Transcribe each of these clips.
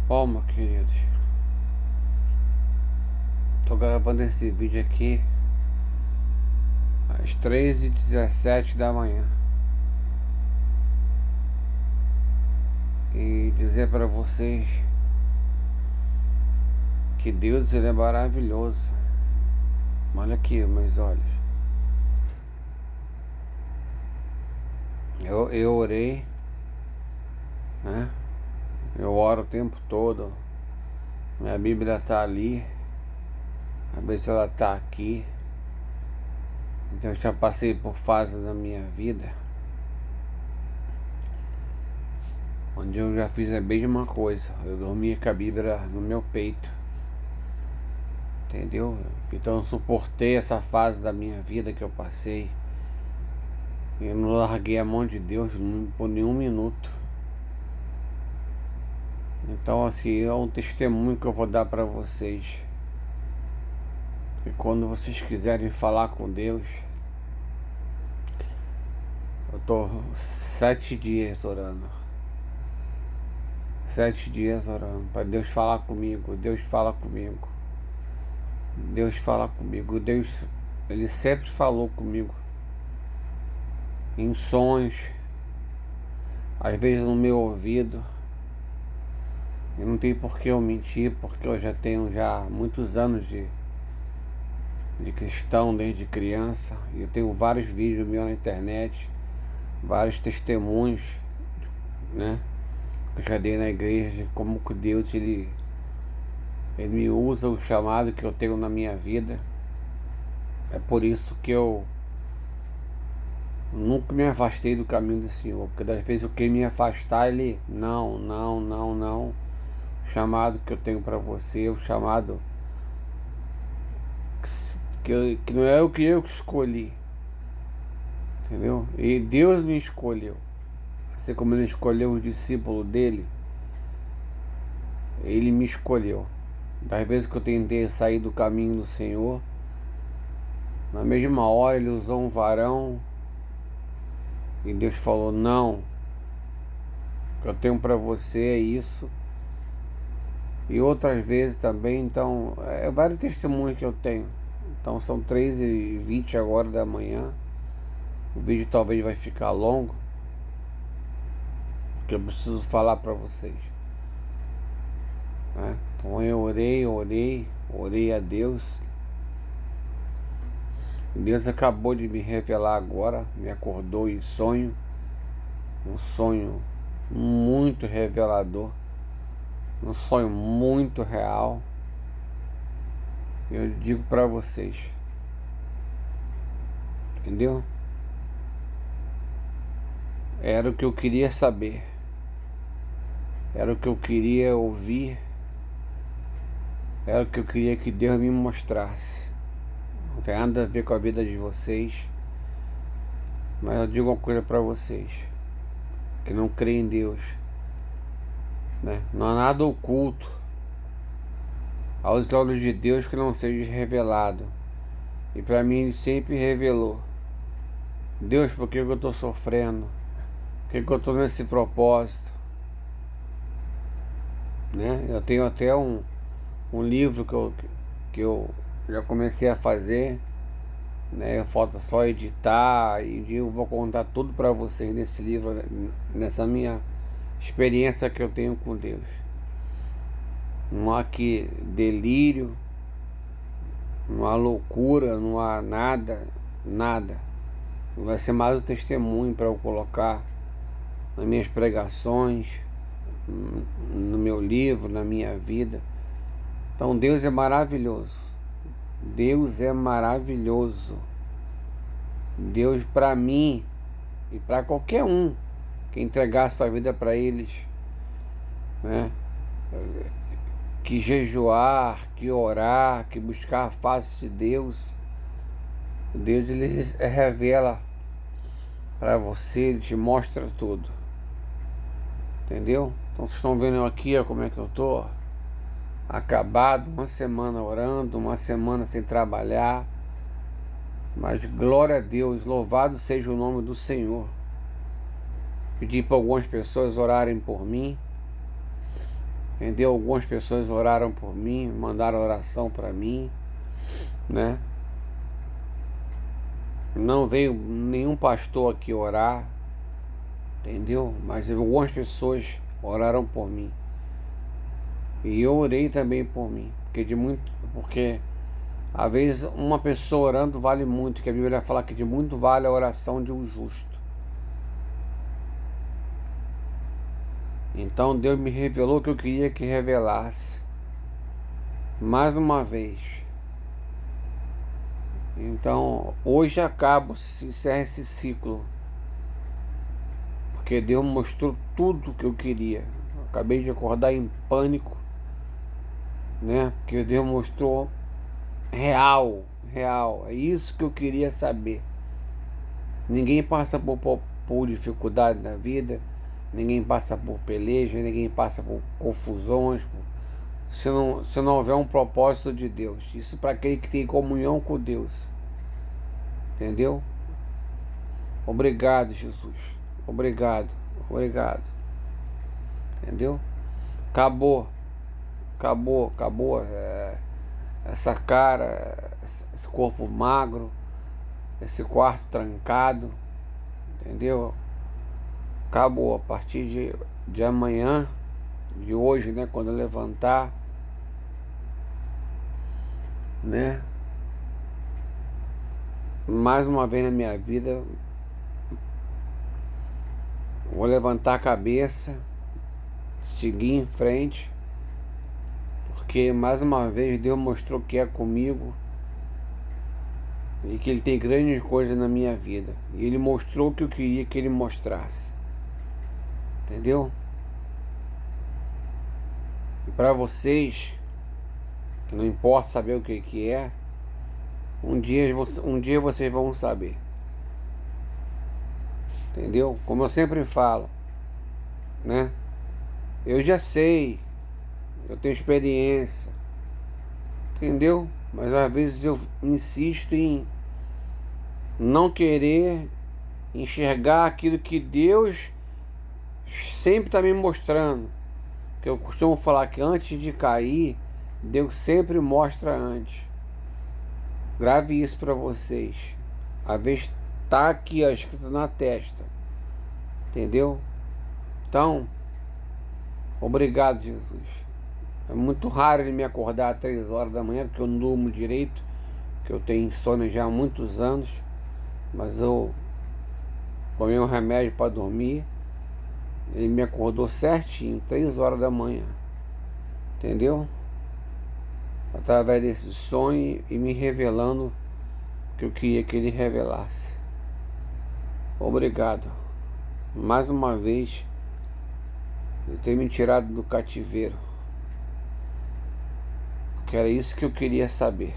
Bom, meus queridos, tô gravando esse vídeo aqui às 3h17 da manhã e dizer para vocês que Deus, ele é maravilhoso. Olha aqui, meus olhos. Eu orei, né? Eu oro o tempo todo. Minha Bíblia tá ali. A ver se ela tá aqui. Então eu já passei por fases da minha vida onde eu já fiz a mesma coisa. Eu dormia com a Bíblia no meu peito. Entendeu? Então eu suportei essa fase da minha vida que eu passei. Eu não larguei a mão de Deus por nenhum minuto. Então assim, é um testemunho que eu vou dar para vocês. E quando vocês quiserem falar com Deus, eu tô 7 dias orando. 7 dias orando para Deus falar comigo. Deus fala comigo. Deus fala comigo. Deus, ele sempre falou comigo. Em sonhos, às vezes no meu ouvido. E não tem por que eu mentir, porque eu já tenho muitos anos de cristão desde criança. E eu tenho vários vídeos meus na internet, vários testemunhos, né? Que eu já dei na igreja, de como que Deus ele me usa, o chamado que eu tenho na minha vida. É por isso que eu nunca me afastei do caminho do Senhor, porque das vezes o que me afastar, ele não. O chamado que eu tenho para você, o chamado que não é o que eu escolhi, entendeu? E Deus me escolheu, assim como ele escolheu os discípulos dele, ele me escolheu. Das vezes que eu tentei sair do caminho do Senhor, na mesma hora ele usou um varão e Deus falou: não, o que eu tenho para você é isso. E outras vezes também. Então é vários testemunhos que eu tenho. Então são 3h20 agora da manhã. O vídeo talvez vai ficar longo, porque eu preciso falar para vocês, né? Então eu orei a Deus. Deus acabou de me revelar agora, me acordou em sonho, um sonho muito revelador, um sonho muito real. Eu digo para vocês, entendeu? Era o que eu queria saber, era o que eu queria ouvir, era o que eu queria que Deus me mostrasse. Não tem nada a ver com a vida de vocês, mas eu digo uma coisa para vocês, que não creem em Deus, né? Não há nada oculto aos olhos de Deus que não seja revelado. E para mim ele sempre revelou. Deus, por que eu estou sofrendo? Por que eu estou nesse propósito? Né? Eu tenho até um livro que eu já comecei a fazer, né? Falta só editar e eu vou contar tudo para vocês nesse livro, nessa minha experiência que eu tenho com Deus. Não há aqui delírio, não há loucura, não há nada. Vai ser mais um testemunho para eu colocar nas minhas pregações, no meu livro, na minha vida. Então Deus é maravilhoso. Deus é maravilhoso. Deus, para mim e para qualquer um que entregar a sua vida para eles, né? Que jejuar, que orar, que buscar a face de Deus. Deus ele revela para você, ele te mostra tudo. Entendeu? Então vocês estão vendo aqui, ó, como é que eu tô acabado, uma semana orando, uma semana sem trabalhar. Mas glória a Deus, louvado seja o nome do Senhor. Pedi para algumas pessoas orarem por mim, entendeu? Algumas pessoas oraram por mim, mandaram oração para mim, né? Não veio nenhum pastor aqui orar, entendeu? Mas algumas pessoas oraram por mim. E eu orei também por mim, porque às vezes uma pessoa orando vale muito, que a Bíblia fala que de muito vale a oração de um justo. Então Deus me revelou o que eu queria que revelasse, mais uma vez. Então hoje se encerra esse ciclo, porque Deus mostrou tudo o que eu queria. Acabei de acordar em pânico, né? Porque Deus mostrou real, real. É isso que eu queria saber. Ninguém passa por dificuldade na vida, ninguém passa por peleja, ninguém passa por confusões, se não houver um propósito de Deus. Isso para aquele que tem comunhão com Deus. Entendeu? Obrigado, Jesus. Obrigado, obrigado. Entendeu? Acabou, acabou. Essa cara, esse corpo magro, esse quarto trancado, entendeu? Acabou. A partir de amanhã, de hoje, né, quando eu levantar, né, mais uma vez na minha vida, vou levantar a cabeça, seguir em frente, porque mais uma vez Deus mostrou que é comigo e que Ele tem grandes coisas na minha vida. E Ele mostrou o que eu queria que Ele mostrasse. Entendeu? E para vocês, que não importa saber o que é, um dia vocês vão saber. Entendeu? Como eu sempre falo, né? Eu já sei, eu tenho experiência, entendeu? Mas às vezes eu insisto em não querer enxergar aquilo que Deus sempre está me mostrando. Que eu costumo falar que antes de cair, Deus sempre mostra antes. Grave isso para vocês. Às vezes está aqui, ó, escrito na testa. Entendeu? Então, obrigado, Jesus. É muito raro ele me acordar às 3 horas da manhã, porque eu não durmo direito, que eu tenho insônia já há muitos anos, mas eu tomei um remédio para dormir. Ele me acordou certinho, 3 horas da manhã, entendeu? Através desse sonho e me revelando o que eu queria que ele revelasse. Obrigado, mais uma vez, por ter me tirado do cativeiro, porque era isso que eu queria saber.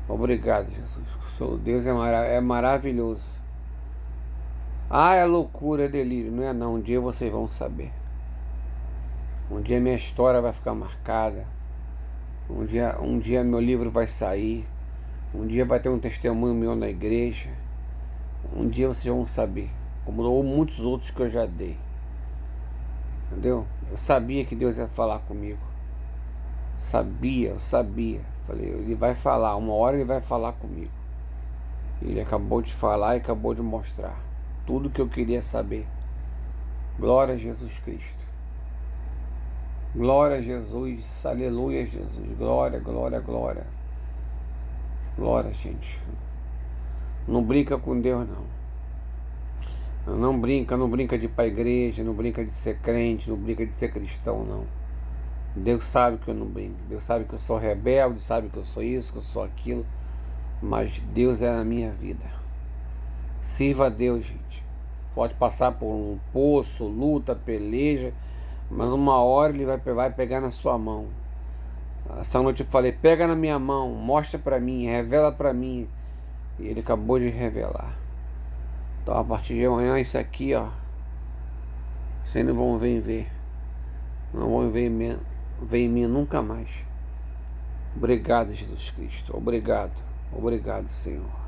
Obrigado, Jesus. O seu Deus é maravilhoso. Ah, é loucura, é delírio. Não é não, um dia vocês vão saber. Um dia minha história vai ficar marcada. Um dia meu livro vai sair. Um dia vai ter um testemunho meu na igreja. Um dia vocês vão saber. Como muitos outros que eu já dei. Entendeu? Eu sabia que Deus ia falar comigo. Eu sabia. Falei, ele vai falar, uma hora ele vai falar comigo. Ele acabou de falar e acabou de mostrar tudo que eu queria saber. Glória a Jesus Cristo. Glória a Jesus. Aleluia, Jesus. Glória, glória, glória. Glória, gente. Não brinca com Deus, não. Não brinca de ir para a igreja, não brinca de ser crente, não brinca de ser cristão, não. Deus sabe que eu não brinco. Deus sabe que eu sou rebelde, sabe que eu sou isso, que eu sou aquilo. Mas Deus é na minha vida. Sirva a Deus, gente. Pode passar por um poço, luta, peleja, mas uma hora ele vai pegar na sua mão. Essa noite eu falei, pega na minha mão, mostra pra mim, revela pra mim. E ele acabou de revelar. Então a partir de amanhã isso aqui, ó, vocês não vão ver. Não vão ver em mim nunca mais. Obrigado, Jesus Cristo. Obrigado. Obrigado, Senhor.